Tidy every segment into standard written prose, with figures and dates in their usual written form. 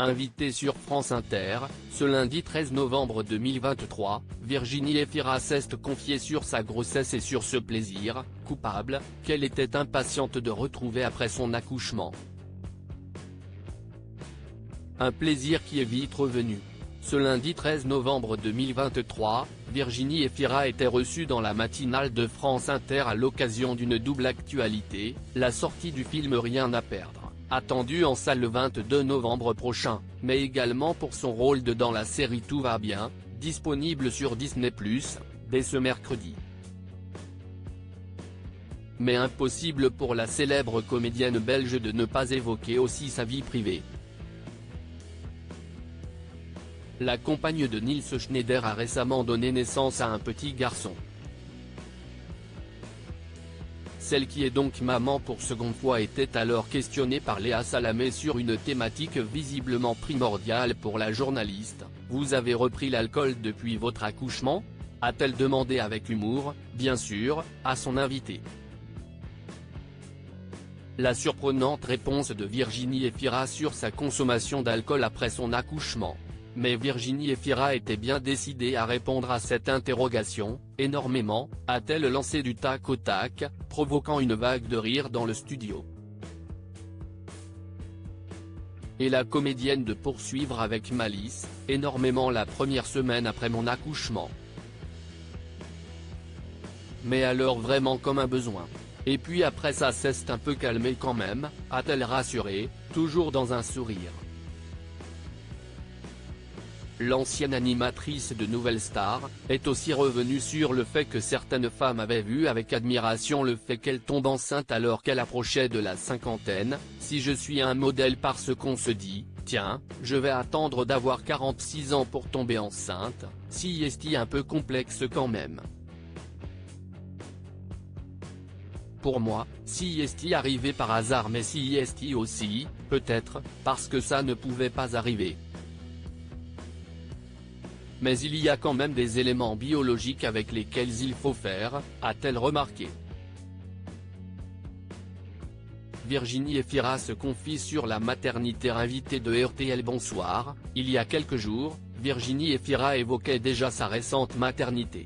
Invitée sur France Inter, ce lundi 13 novembre 2023, Virginie Efira s'est confiée sur sa grossesse et sur ce plaisir, coupable, qu'elle était impatiente de retrouver après son accouchement. Un plaisir qui est vite revenu. Ce lundi 13 novembre 2023, Virginie Efira était reçue dans la matinale de France Inter à l'occasion d'une double actualité, la sortie du film Rien à perdre, attendu en salle le 22 novembre prochain, mais également pour son rôle dans la série Tout va bien, disponible sur Disney+, dès ce mercredi. Mais impossible pour la célèbre comédienne belge de ne pas évoquer aussi sa vie privée. La compagne de Nils Schneider a récemment donné naissance à un petit garçon. Celle qui est donc maman pour seconde fois était alors questionnée par Léa Salamé sur une thématique visiblement primordiale pour la journaliste. « Vous avez repris l'alcool depuis votre accouchement ?» a-t-elle demandé avec humour, bien sûr, à son invité. La surprenante réponse de Virginie Efira sur sa consommation d'alcool après son accouchement. Mais Virginie Efira était bien décidée à répondre à cette interrogation, énormément, a-t-elle lancé du tac au tac, provoquant une vague de rire dans le studio. Et la comédienne de poursuivre avec malice, énormément la première semaine après mon accouchement. Mais alors vraiment comme un besoin. Et puis après ça s'est un peu calmé quand même, a-t-elle rassuré, toujours dans un sourire. L'ancienne animatrice de Nouvelle Star, est aussi revenue sur le fait que certaines femmes avaient vu avec admiration le fait qu'elle tombe enceinte alors qu'elle approchait de la cinquantaine. « Si je suis un modèle parce qu'on se dit, tiens, je vais attendre d'avoir 46 ans pour tomber enceinte, si est un peu complexe quand même. Pour moi, si est arrivé par hasard mais si est aussi, peut-être, parce que ça ne pouvait pas arriver. Mais il y a quand même des éléments biologiques avec lesquels il faut faire, a-t-elle remarqué. Virginie Efira se confie sur la maternité invitée de RTL Bonsoir. Il y a quelques jours, Virginie Efira évoquait déjà sa récente maternité.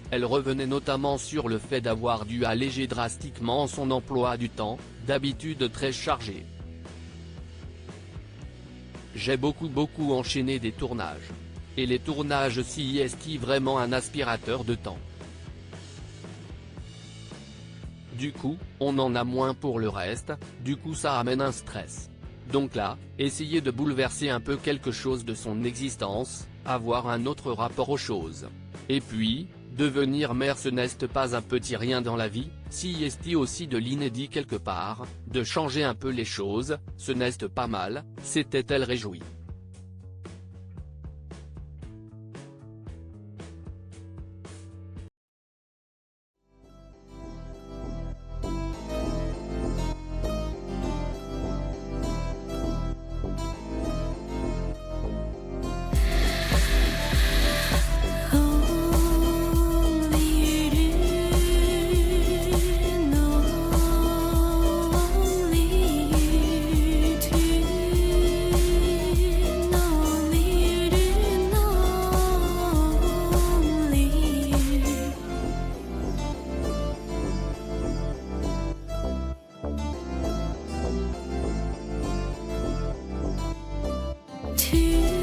Elle revenait notamment sur le fait d'avoir dû alléger drastiquement son emploi du temps, d'habitude très chargé. J'ai beaucoup enchaîné des tournages. Et les tournages si est vraiment un aspirateur de temps. Du coup, on en a moins pour le reste, du coup ça amène un stress. Donc là, essayer de bouleverser un peu quelque chose de son existence, avoir un autre rapport aux choses. Et puis, devenir mère ce n'est pas un petit rien dans la vie, si est aussi de l'inédit quelque part, de changer un peu les choses, ce n'est pas mal, s'était-elle réjouie. To